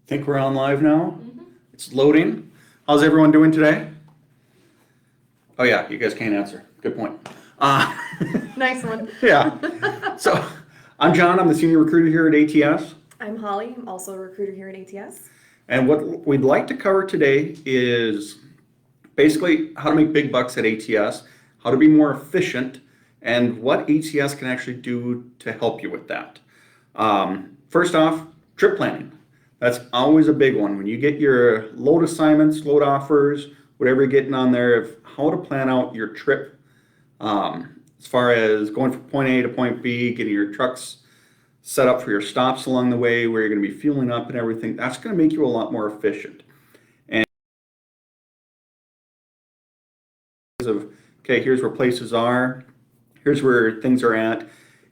Think we're on live now? It's loading. How's everyone doing today? Oh yeah, you guys can't answer. Good point. Uh, Nice one. yeah. So I'm John. I'm the senior recruiter here at ATS. I'm Holly. I'm also a recruiter here at ATS. And what we'd like to cover today is basically how to make big bucks at ATS, how to be more efficient, and what ATS can actually do to help you with that. First off, trip planning. That's always a big one. When you get your load assignments, load offers, whatever you're getting on there, of how to plan out your trip as far as going from point A to point B, getting your trucks set up for your stops along the way, where you're going to be fueling up and everything. That's going to make you a lot more efficient. And of, okay, here's where places are, here's where things are at.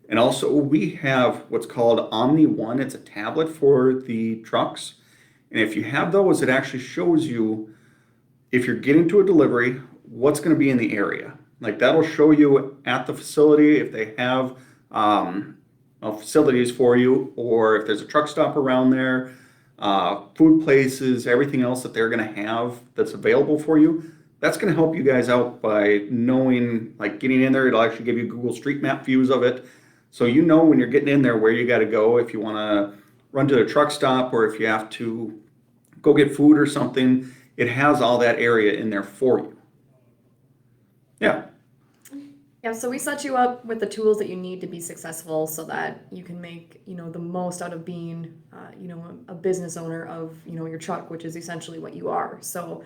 And also we have what's called Omni One. It's a tablet for the trucks. And if you have those, it actually shows you, if you're getting to a delivery, what's going to be in the area. Like that'll show you at the facility if they have facilities for you, or if there's a truck stop around there, food places, everything else that they're going to have that's available for you. That's going to help you guys out by knowing, like getting in there. It'll actually give you Google Street Map views of it. So you know when you're getting in there where you got to go, if you want to run to the truck stop or if you have to go get food or something. It has all that area in there for you. Yeah. Yeah, so we set you up with the tools that you need to be successful so that you can make, the most out of being, a business owner of, your truck, which is essentially what you are. So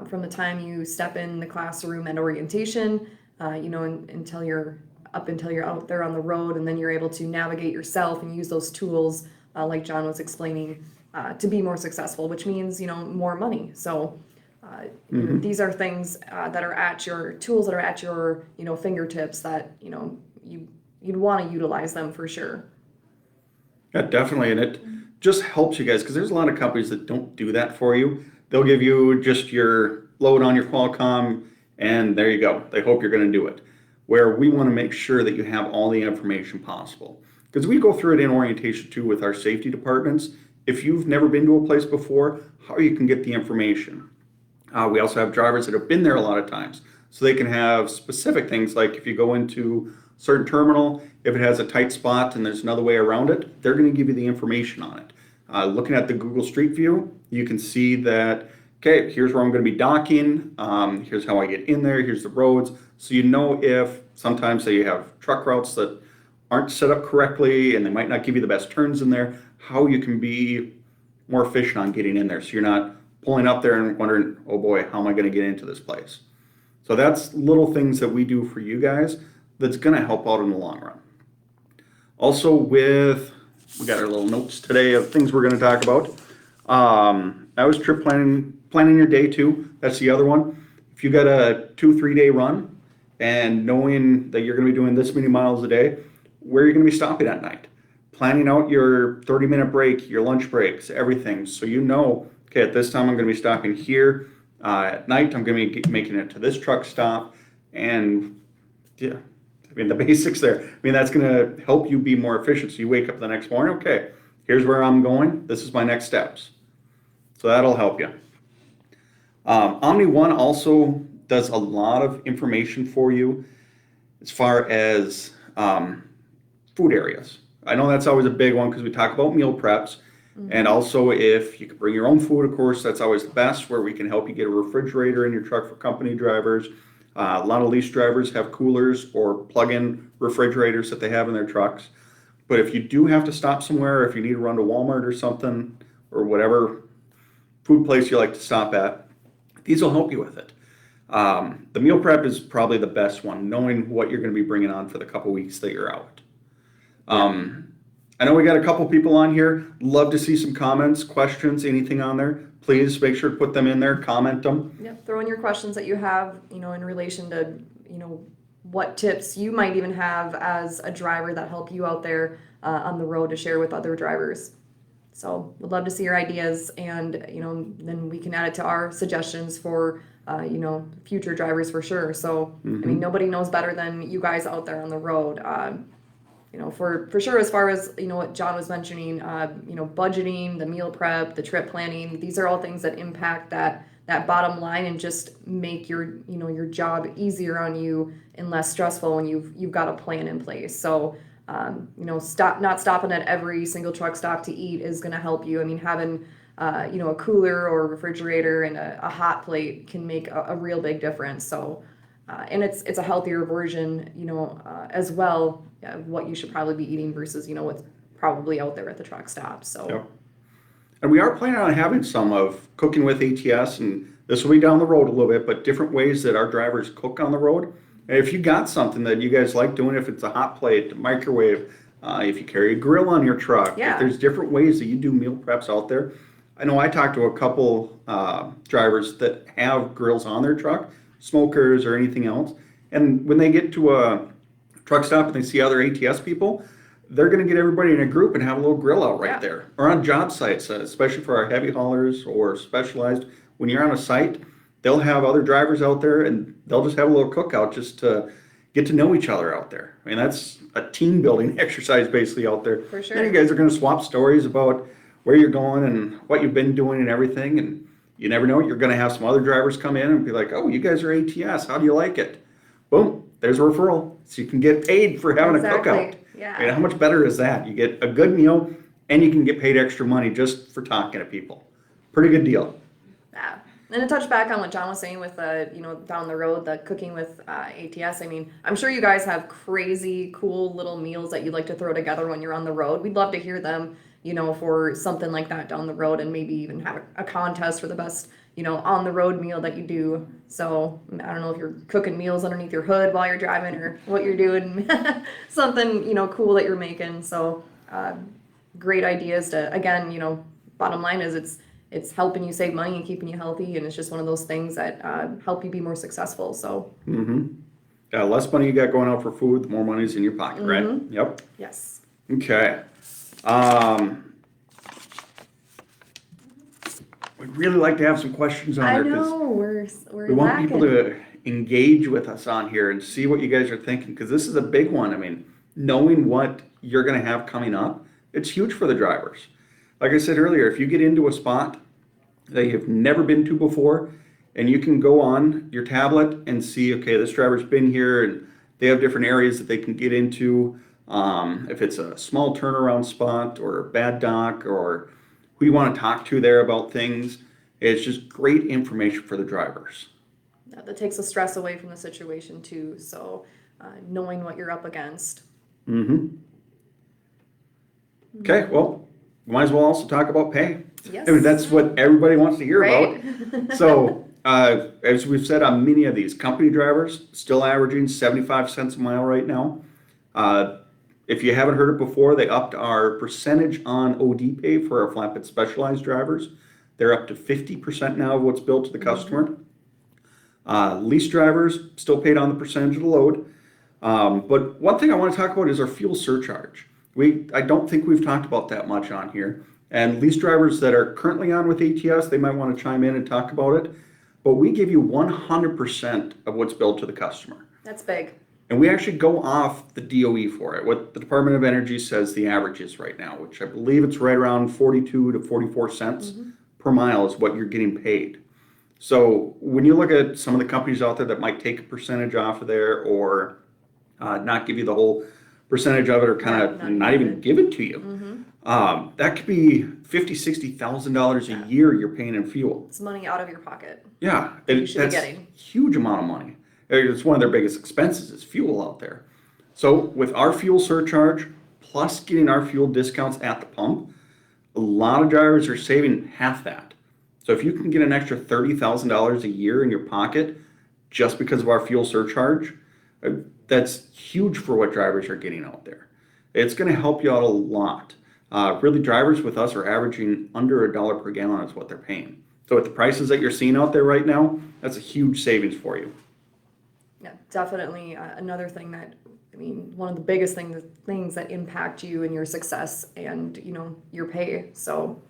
from the time you step in the classroom at orientation, until you're out there on the road, and then you're able to navigate yourself and use those tools, like John was explaining, to be more successful, which means, more money. So these are things that are at your tools that are at your fingertips that you'd want to utilize them for sure. Yeah, definitely. And it just helps you guys because there's a lot of companies that don't do that for you. They'll give you just your load on your Qualcomm and there you go. They hope you're going to do it. Where we want to make sure that you have all the information possible. Because we go through it in orientation too with our safety departments. If you've never been to a place before, how you can get the information. We also have drivers that have been there a lot of times. So they can have specific things like if you go into a certain terminal, if it has a tight spot and there's another way around it, they're going to give you the information on it. Looking at the Google Street View, you can see that, okay, here's where I'm going to be docking. Here's how I get in there. Here's the roads. So you know if sometimes say you have truck routes that aren't set up correctly and they might not give you the best turns in there, how you can be more efficient on getting in there. So you're not pulling up there and wondering, oh boy, how am I going to get into this place? So that's little things that we do for you guys that's going to help out in the long run. Also we got our little notes today of things we're going to talk about. That was trip planning your day too. That's the other one. If you got a 2-3 day run and knowing that you're going to be doing this many miles a day, where you're going to be stopping at night. Planning out your 30-minute break, your lunch breaks, everything. So you know, okay, at this time I'm going to be stopping here. At night I'm going to be making it to this truck stop. And yeah, I mean the basics there. I mean that's going to help you be more efficient. So you wake up the next morning, okay, here's where I'm going. This is my next steps. So that'll help you. Omni One also does a lot of information for you as far as food areas. I know that's always a big one because we talk about meal preps. And also if you can bring your own food, of course, that's always the best, where we can help you get a refrigerator in your truck for company drivers. A lot of lease drivers have coolers or plug-in refrigerators that they have in their trucks. But if you do have to stop somewhere, if you need to run to Walmart or something, or whatever food place you like to stop at, these will help you with it. The meal prep is probably the best one, knowing what you're going to be bringing on for the couple weeks that you're out. I know we got a couple people on here. Love to see some comments, questions, anything on there. Please make sure to put them in there, comment them. Yep, throw in your questions that you have, in relation to, what tips you might even have as a driver that help you out there on the road to share with other drivers. So we'd love to see your ideas, and then we can add it to our suggestions for future drivers for sure. So I mean, nobody knows better than you guys out there on the road. For sure, as far as, what John was mentioning, budgeting, the meal prep, the trip planning, these are all things that impact that bottom line and just make your job easier on you and less stressful when you've got a plan in place. So, not stopping at every single truck stop to eat is going to help you. I mean, having, a cooler or refrigerator and a hot plate can make a real big difference. So, and it's a healthier version, as well, of what you should probably be eating versus, what's probably out there at the truck stop. So. Yep. And we are planning on having some of cooking with ATS, and this will be down the road a little bit, but different ways that our drivers cook on the road. And if you got something that you guys like doing, if it's a hot plate, microwave, if you carry a grill on your truck, Yeah. if there's different ways that you do meal preps out there. I know I talked to a couple drivers that have grills on their truck, smokers or anything else. And when they get to a truck stop and they see other ATS people, they're going to get everybody in a group and have a little grill out right Yeah. there. Or on job sites, especially for our heavy haulers or specialized. When you're on a site, they'll have other drivers out there and they'll just have a little cookout just to get to know each other out there. I mean, that's a team building exercise basically out there. For sure. Then you guys are going to swap stories about where you're going and what you've been doing and everything. And you never know, you're going to have some other drivers come in and be like, oh, you guys are ATS. How do you like it? Boom, there's a referral. So you can get paid for having Exactly. a cookout. Yeah. I mean, how much better is that? You get a good meal and you can get paid extra money just for talking to people. Pretty good deal. Yeah. And to touch back on what John was saying with, down the road, the cooking with ATS, I mean, I'm sure you guys have crazy, cool little meals that you'd like to throw together when you're on the road. We'd love to hear them, for something like that down the road and maybe even have a contest for the best, on the road meal that you do. So I don't know if you're cooking meals underneath your hood while you're driving or what you're doing, something, cool that you're making. So great ideas to, again, bottom line is it's helping you save money and keeping you healthy, and it's just one of those things that help you be more successful. So. Yeah, less money you got going out for food, the more money's in your pocket, right? Yep. Yes. Okay. We'd really like to have some questions on I there because know we're we want lacking. people to engage with us on here and see what you guys are thinking, because this is a big one. I mean, knowing what you're going to have coming up, it's huge for the drivers. Like I said earlier, if you get into a spot that you've never been to before, and you can go on your tablet and see, okay, this driver's been here, and they have different areas that they can get into. If it's a small turnaround spot or a bad dock or who you want to talk to there about things, it's just great information for the drivers. Yeah, that takes the stress away from the situation too. So knowing what you're up against. Okay, well, we might as well also talk about pay. Yes. I mean, that's what everybody wants to hear Right? about. So, as we've said on many of these, company drivers still averaging 75 cents a mile right now. If you haven't heard it before, they upped our percentage on OD pay for our flatbed specialized drivers. They're up to 50% now of what's billed to the customer. Lease drivers still paid on the percentage of the load. But one thing I want to talk about is our fuel surcharge. I don't think we've talked about that much on here. And lease drivers that are currently on with ATS, they might want to chime in and talk about it. But we give you 100% of what's billed to the customer. That's big. And we actually go off the DOE for it, what the Department of Energy says the average is right now, which I believe it's right around 42 to 44 cents per mile is what you're getting paid. So when you look at some of the companies out there that might take a percentage off of there or not give you the whole percentage of it or kind of not even give it to you, that could be $50,000, $60,000 a year you're paying in fuel. It's money out of your pocket. Yeah, You should be that's getting. huge amount of money. It's one of their biggest expenses is fuel out there. So with our fuel surcharge plus getting our fuel discounts at the pump, a lot of drivers are saving half that. So if you can get an extra $30,000 a year in your pocket just because of our fuel surcharge, that's huge for what drivers are getting out there. It's going to help you out a lot. Really, drivers with us are averaging under $1 per gallon is what they're paying. So with the prices that you're seeing out there right now, that's a huge savings for you. Yeah, definitely another thing that, one of the biggest things that impact you and your success and, your pay. So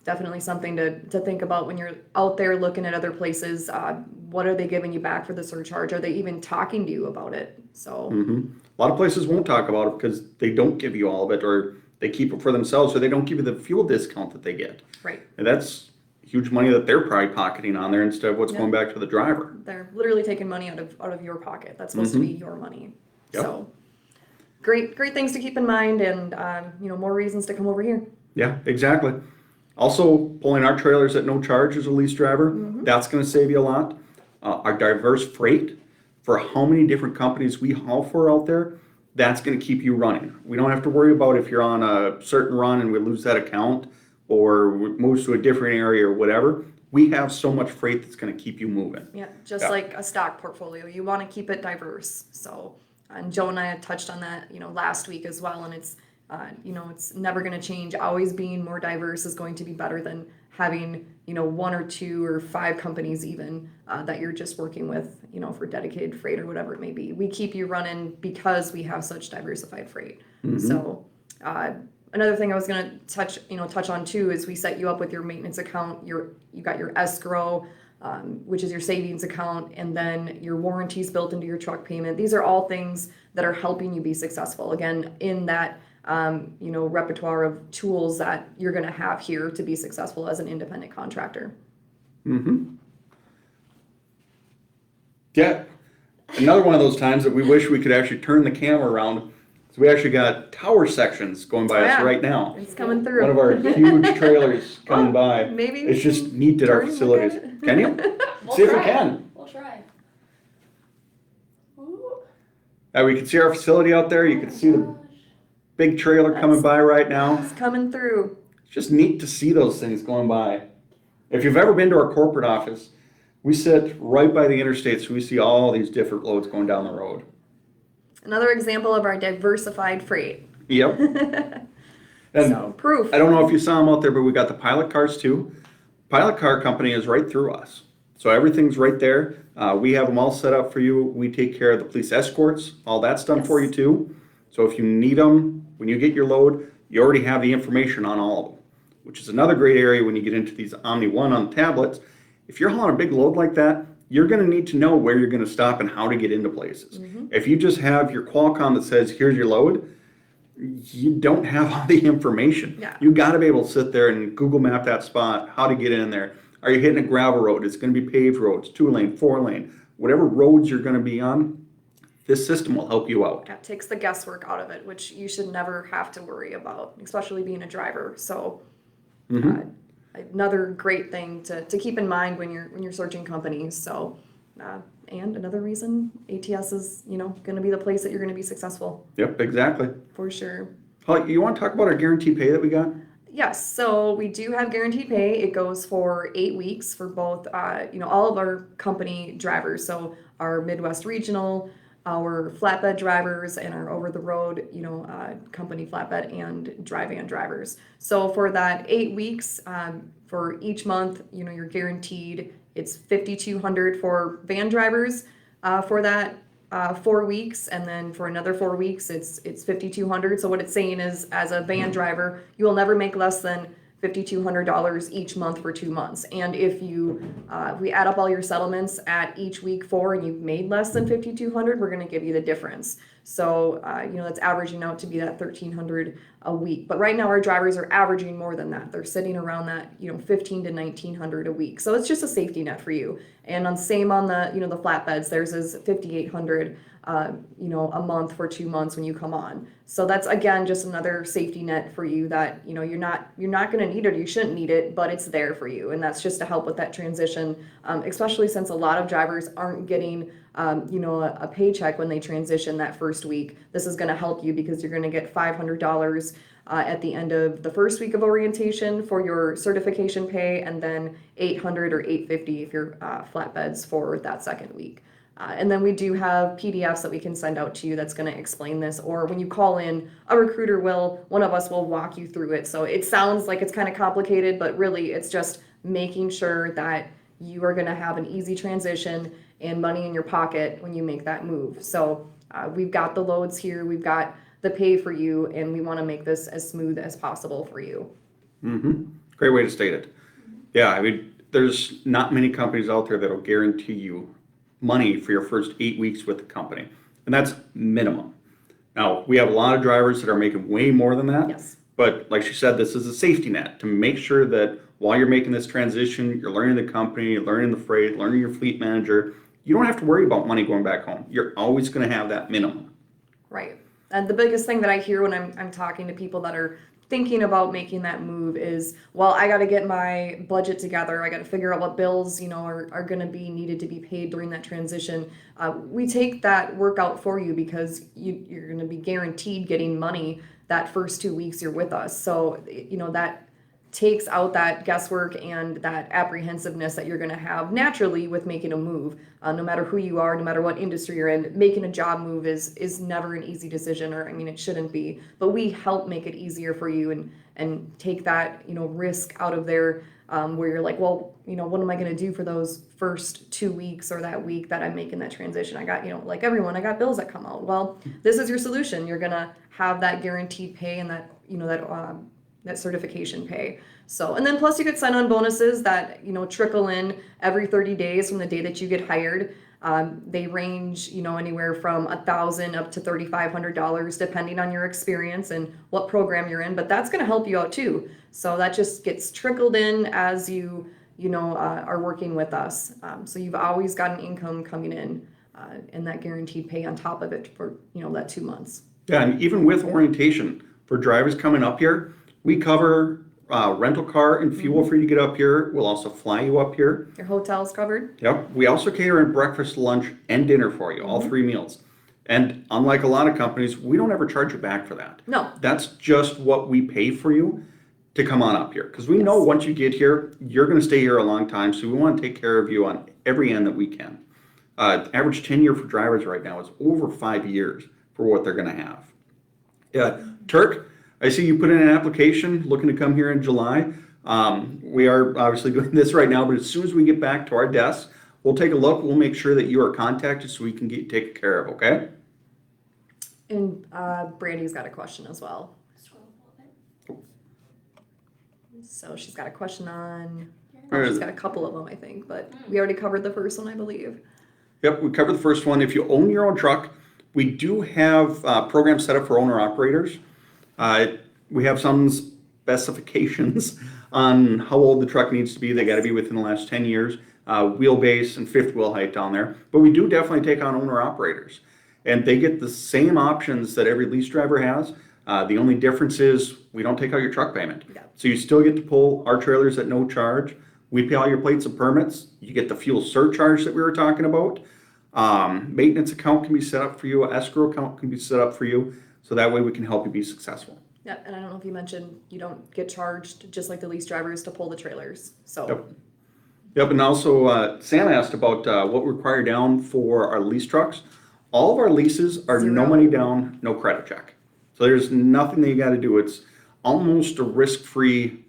definitely something to think about when you're out there looking at other places. what are they giving you back for the surcharge? Are they even talking to you about it? So A lot of places won't talk about it because they don't give you all of it, or they keep it for themselves, or they don't give you the fuel discount that they get. right. And that's huge money that they're probably pocketing on there instead of what's going back to the driver. They're literally taking money out of your pocket. That's supposed to be your money. Yep. So great things to keep in mind, and more reasons to come over here. Yeah, exactly. Also, pulling our trailers at no charge as a lease driver, that's going to save you a lot. Our diverse freight for how many different companies we haul for out there, that's going to keep you running. We don't have to worry about if you're on a certain run and we lose that account or it moves to a different area or whatever. We have so much freight that's going to keep you moving. Yeah, just like a stock portfolio, you want to keep it diverse. So, and Joe and I had touched on that, last week as well, and it's it's never going to change. Always being more diverse is going to be better than having, one or two or five companies even that you're just working with, for dedicated freight or whatever it may be. We keep you running because we have such diversified freight. So another thing I was going to touch on too is we set you up with your maintenance account. You got your escrow, which is your savings account, and then your warranties built into your truck payment. These are all things that are helping you be successful. Again, in that repertoire of tools that you're going to have here to be successful as an independent contractor. Yeah. Another one of those times that we wish we could actually turn the camera around. So we actually got tower sections going by us right now. It's coming through. One of our huge trailers coming by. Maybe It's just neat at our facilities. Can you? See if we can. We'll try. We can see our facility out there. You can see the big trailer coming by right now. It's coming through. It's just neat to see those things going by. If you've ever been to our corporate office, we sit right by the interstate, so we see all these different loads going down the road. Another example of our diversified freight. Yep. And So, proof. I don't know if you saw them out there, but we got the pilot cars too. Pilot car company is right through us. So everything's right there. We have them all set up for you. We take care of the police escorts. All that's done for you too. So if you need them, when you get your load, you already have the information on all of them, which is another great area when you get into these Omni One on tablets. If you're hauling a big load like that, you're going to need to know where you're going to stop and how to get into places. If you just have your Qualcomm that says, here's your load, you don't have all the information. Yeah. You got to be able to sit there and Google map that spot, how to get in there. Are you hitting a gravel road? It's going to be paved roads, 2-lane, 4-lane, whatever roads you're going to be on, this system will help you out. Yeah, it takes the guesswork out of it, which you should never have to worry about, especially being a driver. So another great thing to keep in mind when you're searching companies. So and another reason ATS is going to be the place that you're going to be successful. Yep, exactly. For sure. You want to talk about our guaranteed pay that we got? Yes, so we do have guaranteed pay. It goes for 8 weeks for both, all of our company drivers. So our Midwest regional, our flatbed drivers, and our over-the-road, company flatbed and dry van drivers. So for that 8 weeks, for each month, you're guaranteed. It's $5,200 for van drivers for that 4 weeks, and then for another 4 weeks, it's $5,200. So what it's saying is, as a van driver, you will never make less than $5,200 each month for 2 months. And if we add up all your settlements at each week 4 and you've made less than $5,200, we're going to give you the difference. So that's averaging out to be that $1,300 a week. But right now our drivers are averaging more than that. They're sitting around that $1,500 to $1,900 a week. So it's just a safety net for you. And on the the flatbeds, theirs is $5,800 a month for 2 months when you come on. So that's, again, just another safety net for you that you're not going to need it, or you shouldn't need it, but it's there for you. And that's just to help with that transition, especially since a lot of drivers aren't getting a paycheck when they transition that first week. This is going to help you because you're going to get $500 at the end of the first week of orientation for your certification pay, and then $800 or $850 if you're flatbeds for that second week. And then we do have PDFs that we can send out to you that's going to explain this, or when you call in, one of us will walk you through it. So it sounds like it's kind of complicated, but really it's just making sure that you are going to have an easy transition and money in your pocket when you make that move. So we've got the loads here, we've got the pay for you, and we want to make this as smooth as possible for you. Great way to state it. Yeah, there's not many companies out there that'll guarantee you money for your first 8 weeks with the company. And that's minimum. Now, we have a lot of drivers that are making way more than that. Yes. But like she said, this is a safety net to make sure that while you're making this transition, you're learning the company, you're learning the freight, learning your fleet manager. You don't have to worry about money going back home. You're always going to have that minimum. Right. And the biggest thing that I hear when I'm talking to people that are thinking about making that move is, well, I got to get my budget together. I got to figure out what bills, are going to be needed to be paid during that transition. We take that work out for you because you're going to be guaranteed getting money that first 2 weeks you're with us. So, that takes out that guesswork and that apprehensiveness that you're going to have naturally with making a move. No matter who you are, no matter what industry you're in, making a job move is never an easy decision, or it shouldn't be. But we help make it easier for you and take that risk out of there, where you're like, well, what am I going to do for those first 2 weeks or that week that I'm making that transition? I got like everyone, I got bills that come out. Well, this is your solution. You're going to have that guaranteed pay and that that certification pay. So, and then plus you get sign-on bonuses that, trickle in every 30 days from the day that you get hired. They range, anywhere from $1,000 up to $3,500, depending on your experience and what program you're in, but that's going to help you out too. So that just gets trickled in as you are working with us. So you've always got an income coming in, and that guaranteed pay on top of it for, that 2 months. Yeah, and even with orientation for drivers coming up here, we cover rental car and fuel for you to get up here. We'll also fly you up here. Your hotel's covered? Yep. We also cater in breakfast, lunch, and dinner for you, all 3 meals. And unlike a lot of companies, we don't ever charge you back for that. No. That's just what we pay for you to come on up here. Because we know once you get here, you're going to stay here a long time. So we want to take care of you on every end that we can. Average tenure for drivers right now is over 5 years for what they're going to have. Yeah, Turk, I see you put in an application looking to come here in July. We are obviously doing this right now, but as soon as we get back to our desk, we'll take a look. We'll make sure that you are contacted so we can get you taken care of, okay? And Brandy's got a question as well. So she's got a question on, she's got a couple of them, I think, but we already covered the first one, I believe. Yep, we covered the first one. If you own your own truck, we do have programs set up for owner-operators. We have some specifications on how old the truck needs to be. They got to be within the last 10 years, wheelbase and fifth wheel height down there. But we do definitely take on owner-operators. And they get the same options that every lease driver has. The only difference is we don't take out your truck payment. Yeah. So you still get to pull our trailers at no charge. We pay all your plates and permits. You get the fuel surcharge that we were talking about. Maintenance account can be set up for you. Escrow account can be set up for you. So that way we can help you be successful. Yeah, and I don't know if you mentioned you don't get charged just like the lease drivers to pull the trailers. So. Yep, and also Sam asked about what we require down for our lease trucks. All of our leases are no money down, no credit check. So there's nothing that you got to do. It's almost a risk-free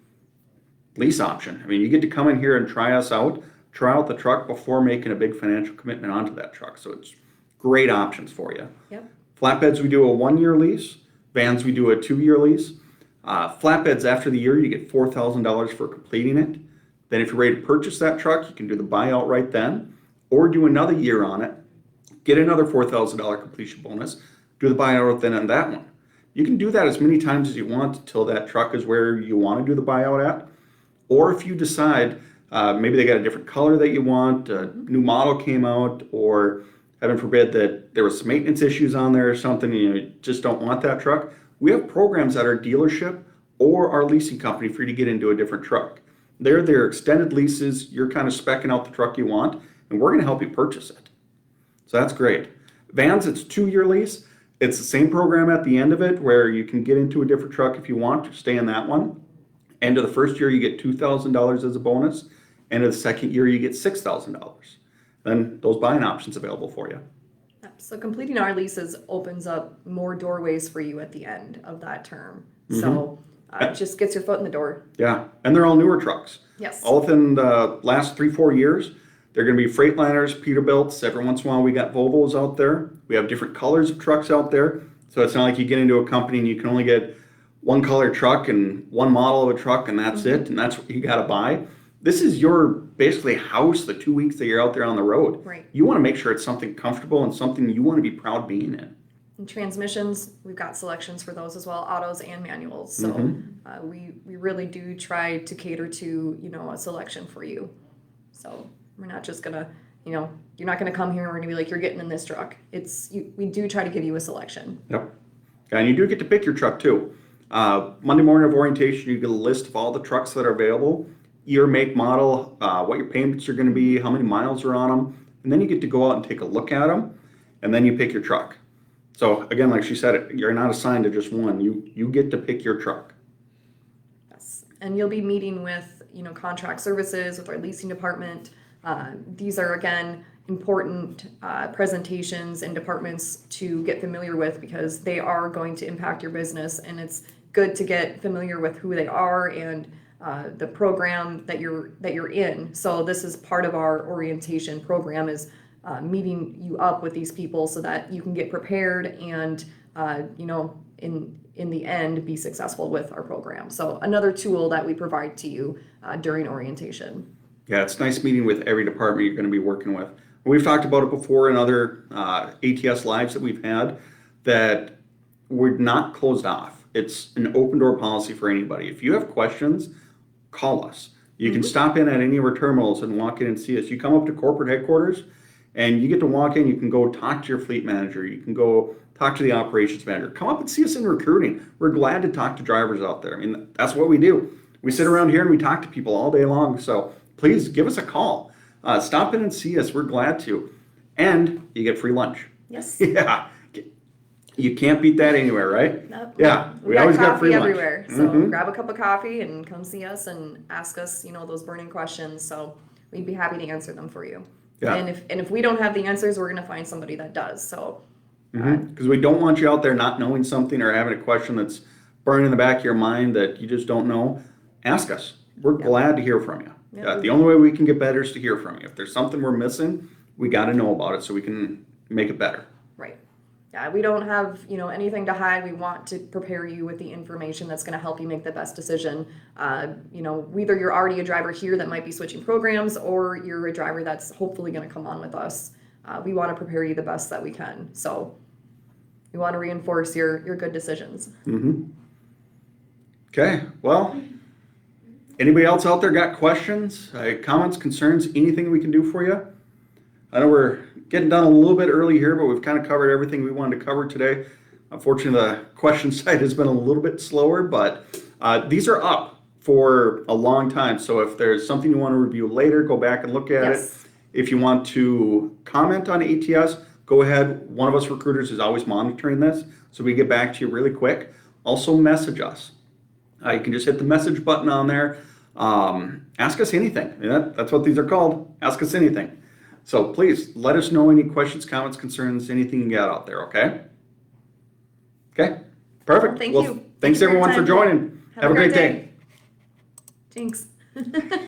lease option. I mean, you get to come in here and try us out, try out the truck before making a big financial commitment onto that truck. So it's great options for you. Yep. Flatbeds, we do a 1-year lease. Vans, we do a 2-year lease. Flatbeds, after the year, you get $4,000 for completing it. Then if you're ready to purchase that truck, you can do the buyout right then, or do another year on it, get another $4,000 completion bonus, do the buyout then on that one. You can do that as many times as you want until that truck is where you want to do the buyout at. Or if you decide maybe they got a different color that you want, a new model came out, or heaven forbid that there was some maintenance issues on there or something, and you just don't want that truck, we have programs at our dealership or our leasing company for you to get into a different truck. They're extended leases. You're kind of speccing out the truck you want, and we're going to help you purchase it. So that's great. Vans, it's 2-year lease. It's the same program at the end of it where you can get into a different truck if you want to stay in that one. End of the first year, you get $2,000 as a bonus. End of the second year, you get $6,000. Then those buying options available for you. So completing our leases opens up more doorways for you at the end of that term. So it just gets your foot in the door. Yeah, and they're all newer trucks. Yes. All within the last 3-4 years. They're going to be Freightliners, Peterbilts. Every once in a while, we got Volvos out there. We have different colors of trucks out there. So it's not like you get into a company and you can only get one color truck and one model of a truck and that's it, and that's what you got to buy. this is your basically house the 2 weeks that you're out there on the road. Right. You want to make sure it's something comfortable and something you want to be proud being in. And transmissions, we've got selections for those as well, autos and manuals. So we really do try to cater to, a selection for you. So we're not just gonna, you're not gonna come here and we're gonna be like, you're getting in this truck. We do try to give you a selection. Yep. And you do get to pick your truck too. Monday morning of orientation, you get a list of all the trucks that are available, year, make, model, what your payments are gonna be, how many miles are on them, and then you get to go out and take a look at them, and then you pick your truck. So again, like she said, you're not assigned to just one. You get to pick your truck. Yes, and you'll be meeting with contract services with our leasing department. These are again important presentations and departments to get familiar with because they are going to impact your business, and it's good to get familiar with who they are and the program that you're in. So this is part of our orientation program is meeting you up with these people so that you can get prepared and in the end be successful with our program. So another tool that we provide to you during orientation. Yeah, it's nice meeting with every department you're going to be working with. We've talked about it before in other ATS lives that we've had, that we're not closed off. It's an open door policy for anybody. If you have questions, call us. You can stop in at any of our terminals and walk in and see us. You come up to corporate headquarters and you get to walk in, you can go talk to your fleet manager, you can go talk to the operations manager. Come up and see us in recruiting. We're glad to talk to drivers out there. I mean, that's what we do. We sit around here and we talk to people all day long. So please give us a call. Stop in and see us. We're glad to. And you get free lunch. Yes. Yeah. You can't beat that anywhere, right? Nope. Yeah. We always got free lunch everywhere. So grab a cup of coffee and come see us and ask us, those burning questions. So we'd be happy to answer them for you. Yeah. And if we don't have the answers, we're going to find somebody that does. So because we don't want you out there not knowing something or having a question that's burning in the back of your mind that you just don't know. Ask us. We're glad to hear from you. Yeah. The only way we can get better is to hear from you. If there's something we're missing, we got to know about it so we can make it better. Right. Yeah, we don't have, anything to hide. We want to prepare you with the information that's going to help you make the best decision. Whether you're already a driver here that might be switching programs or you're a driver that's hopefully going to come on with us. We want to prepare you the best that we can. So we want to reinforce your good decisions. Okay. Well, anybody else out there got questions, comments, concerns, anything we can do for you? I know we're getting done a little bit early here, but we've kind of covered everything we wanted to cover today. Unfortunately, the question side has been a little bit slower, but these are up for a long time. So if there's something you want to review later, go back and look at it. If you want to comment on ATS, go ahead. One of us recruiters is always monitoring this, so we get back to you really quick. Also message us. You can just hit the message button on there. Ask us anything. That's what these are called. Ask us anything. So please let us know any questions, comments, concerns, anything you got out there, okay? Okay, perfect. Thank you. Thanks Thank you for your everyone for time. joining. Have a great day. Thanks.